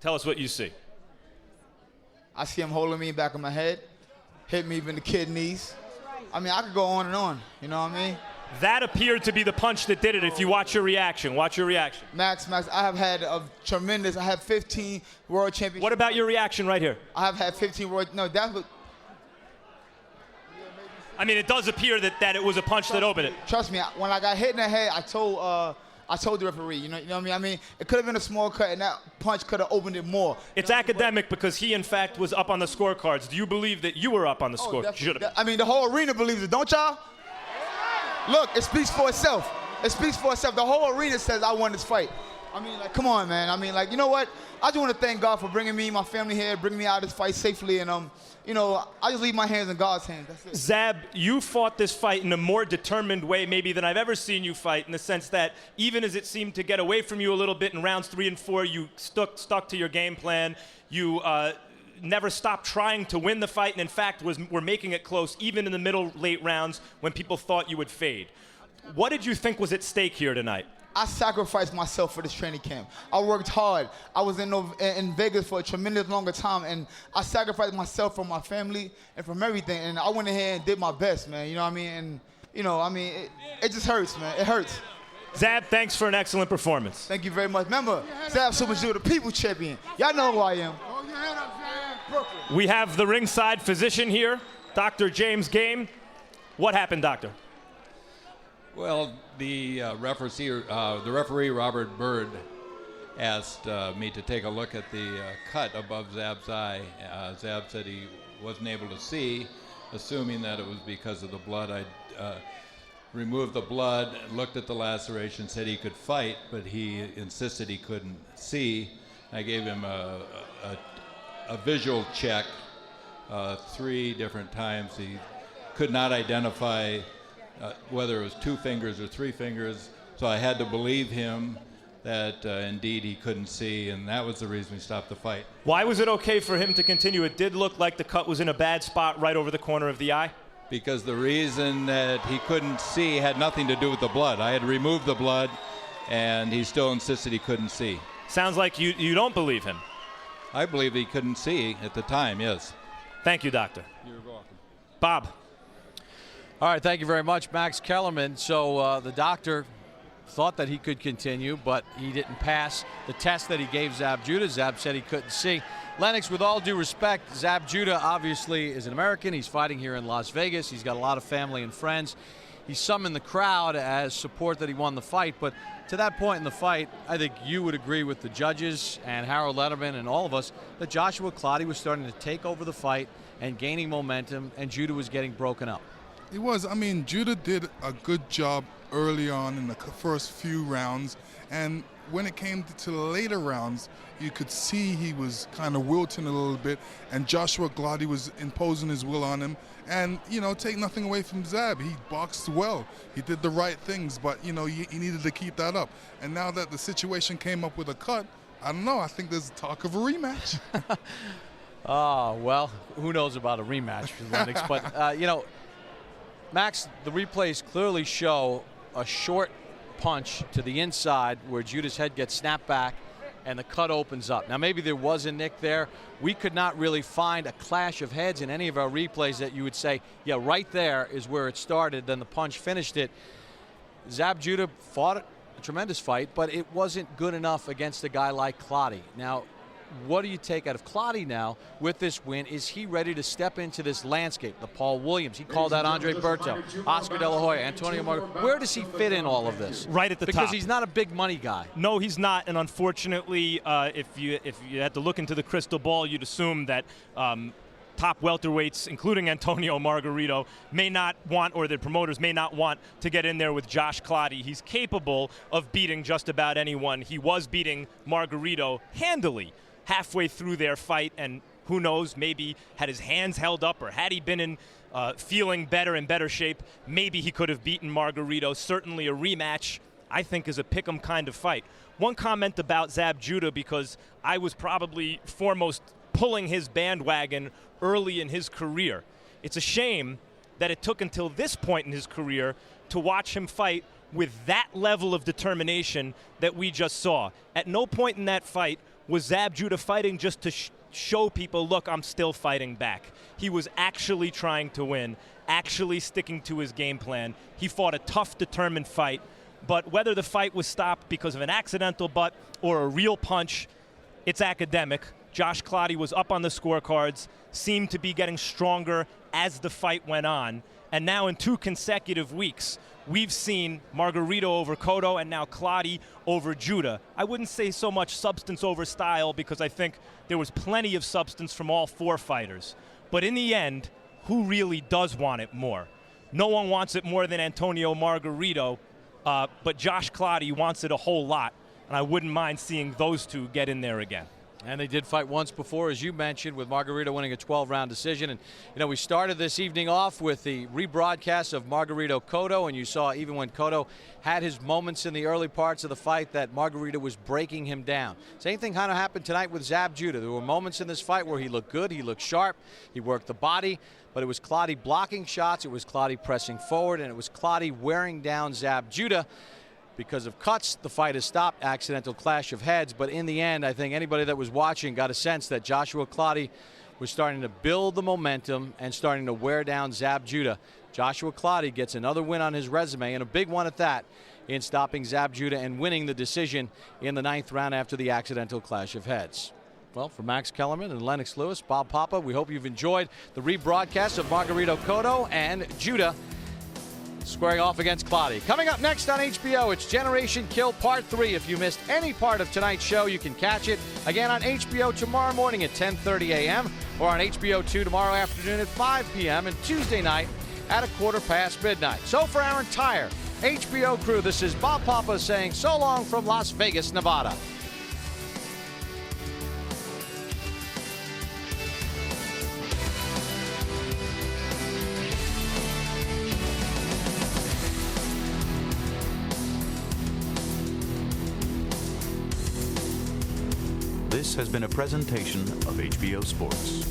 Tell us what you see. I see him holding me back of my head, hit me even the kidneys. I mean, I could go on and on, you know what I mean? That appeared to be the punch that did it. If you watch your reaction, Max, I have had I have 15 world championships. What about your reaction right here? I have had 15 no, that's what. I mean, it does appear that it was a punch that opened it. Trust me, when I got hit in the head, I told the referee, you know what I mean? I mean, it could have been a small cut, and that punch could have opened it more. It's academic because he, in fact, was up on the scorecards. Do you believe that you were up on the score? I mean, the whole arena believes it, don't y'all? Look, it speaks for itself. It speaks for itself. The whole arena says I won this fight. I mean, like, come on, man. I mean, like, you know what? I just want to thank God for bringing me, my family here, bringing me out of this fight safely, and you know, I just leave my hands in God's hands. That's it. Zab, you fought this fight in a more determined way maybe than I've ever seen you fight, in the sense that even as it seemed to get away from you a little bit in rounds 3 and 4, you stuck to your game plan. You never stopped trying to win the fight, and in fact were making it close even in the middle late rounds when people thought you would fade. What did you think was at stake here tonight? I sacrificed myself for this training camp. I worked hard. I was in Vegas for a tremendous longer time, and I sacrificed myself from my family and from everything, and I went ahead and did my best, man. You know what I mean? And, you know, I mean, it just hurts, man. It hurts. Zab, thanks for an excellent performance. Thank you very much. Remember, Zab Super Judo, the people champion. Y'all know who I am. We have the ringside physician here, Dr. James Game. What happened, doctor? Well, the referee, Robert Bird, asked me to take a look at the cut above Zab's eye. Zab said he wasn't able to see, assuming that it was because of the blood. I removed the blood, looked at the laceration, said he could fight, but he insisted he couldn't see. I gave him a visual check 3 different times. He could not identify whether it was 2 fingers or 3 fingers, so I had to believe him that indeed he couldn't see, and that was the reason we stopped the fight. Why was it okay for him to continue? It did look like the cut was in a bad spot right over the corner of the eye. Because the reason that he couldn't see had nothing to do with the blood. I had removed the blood, and he still insisted he couldn't see. Sounds like you don't believe him. I believe he couldn't see at the time, yes. Thank you, doctor. You're welcome. Bob. All right, thank you very much, Max Kellerman. So the doctor thought that he could continue, but he didn't pass the test that he gave Zab Judah. Zab said he couldn't see. Lennox, with all due respect, Zab Judah obviously is an American. He's fighting here in Las Vegas. He's got a lot of family and friends. He summoned the crowd as support that he won the fight, but to that point in the fight, I think you would agree with the judges and Harold Letterman and all of us that Joshua Clottey was starting to take over the fight and gaining momentum, and Judah was getting broken up. He was. I mean, Judah did a good job early on in the first few rounds, and when it came to the later rounds, you could see he was kind of wilting a little bit, and Joshua Clottey was imposing his will on him. And, you know, take nothing away from Zab. He boxed well. He did the right things, but, you know, he needed to keep that up. And now that the situation came up with a cut, I don't know. I think there's talk of a rematch. Well, who knows about a rematch, Lennox. But, you know, Max, the replays clearly show a short punch to the inside where Judah's head gets snapped back and the cut opens up. Now, maybe there was a nick there. We could not really find a clash of heads in any of our replays that you would say, yeah, right there is where it started, then the punch finished it. Zab Judah fought a tremendous fight, but it wasn't good enough against a guy like Clottey. Now, what do you take out of Clottey now with this win? Is he ready to step into this landscape? The Paul Williams, he called out Andre Berto, Oscar De La Hoya, Antonio Margarito. Where does he fit in all of this? Right at the top. Because he's not a big money guy. No, he's not, and unfortunately, if you had to look into the crystal ball, you'd assume that top welterweights, including Antonio Margarito, may not want, or the promoters may not want to get in there with Josh Clottey. He's capable of beating just about anyone. He was beating Margarito handily halfway through their fight, and who knows, maybe had his hands held up or had he been in feeling better, in better shape, maybe he could have beaten Margarito. Certainly a rematch, I think, is a pick'em kind of fight. One comment about Zab Judah, because I was probably foremost pulling his bandwagon early in his career. It's a shame that it took until this point in his career to watch him fight with that level of determination that we just saw. At no point in that fight Was Zab Judah fighting just to show people, look, I'm still fighting back? He was actually trying to win, actually sticking to his game plan. He fought a tough, determined fight, but whether the fight was stopped because of an accidental butt or a real punch, it's academic. Josh Clottey was up on the scorecards, seemed to be getting stronger as the fight went on, and now in 2 consecutive weeks, we've seen Margarito over Cotto and now Clottey over Judah. I wouldn't say so much substance over style because I think there was plenty of substance from all 4 fighters. But in the end, who really does want it more? No one wants it more than Antonio Margarito, but Josh Clottey wants it a whole lot, and I wouldn't mind seeing those 2 get in there again. And they did fight once before, as you mentioned, with Margarito winning a 12-round decision. And, we started this evening off with the rebroadcast of Margarito Cotto, and you saw even when Cotto had his moments in the early parts of the fight that Margarito was breaking him down. Same thing kind of happened tonight with Zab Judah. There were moments in this fight where he looked good, he looked sharp, he worked the body, but it was Clottey blocking shots, it was Clottey pressing forward, and it was Clottey wearing down Zab Judah. Because of cuts, the fight has stopped, accidental clash of heads. But in the end, I think anybody that was watching got a sense that Joshua Clottey was starting to build the momentum and starting to wear down Zab Judah. Joshua Clottey gets another win on his resume, and a big one at that, in stopping Zab Judah and winning the decision in the 9th round after the accidental clash of heads. Well, for Max Kellerman and Lennox Lewis, Bob Papa, we hope you've enjoyed the rebroadcast of Margarito Cotto and Judah squaring off against Clottey. Coming up next on HBO, it's Generation Kill Part 3. If you missed any part of tonight's show, you can catch it again on HBO tomorrow morning at 10:30 a.m. or on HBO 2 tomorrow afternoon at 5 p.m. and Tuesday night at 1:15 midnight. So for our entire HBO crew, this is Bob Papa saying so long from Las Vegas, Nevada. This has been a presentation of HBO Sports.